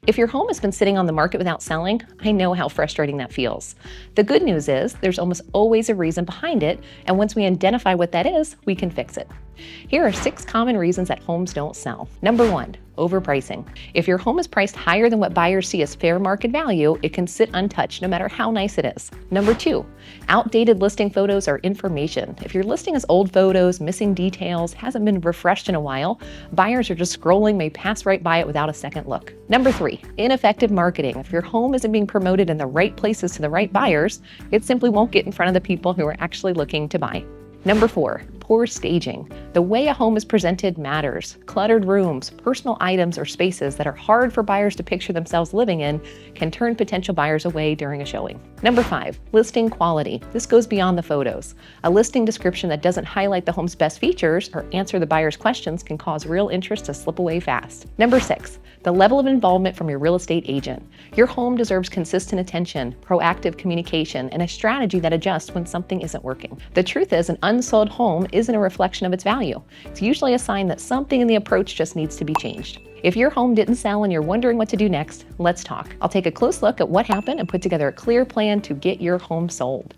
If your home has been sitting on the market without selling, I know how frustrating that feels. The good news is there's almost always a reason behind it, and once we identify what that is, we can fix it. Here are 6 common reasons that homes don't sell. Number 1, overpricing. If your home is priced higher than what buyers see as fair market value, it can sit untouched no matter how nice it is. Number 2, outdated listing photos or information. If your listing has old photos, missing details, hasn't been refreshed in a while, buyers are just scrolling, may pass right by it without a second look. Number 3, ineffective marketing. If your home isn't being promoted in the right places to the right buyers, it simply won't get in front of the people who are actually looking to buy. Number 4, poor staging. The way a home is presented matters. Cluttered rooms, personal items, or spaces that are hard for buyers to picture themselves living in can turn potential buyers away during a showing. Number 5, listing quality. This goes beyond the photos. A listing description that doesn't highlight the home's best features or answer the buyer's questions can cause real interest to slip away fast. Number 6, the level of involvement from your real estate agent. Your home deserves consistent attention, proactive communication, and a strategy that adjusts when something isn't working. The truth is, an unsold home isn't a reflection of its value. It's usually a sign that something in the approach just needs to be changed. If your home didn't sell and you're wondering what to do next, let's talk. I'll take a close look at what happened and put together a clear plan to get your home sold.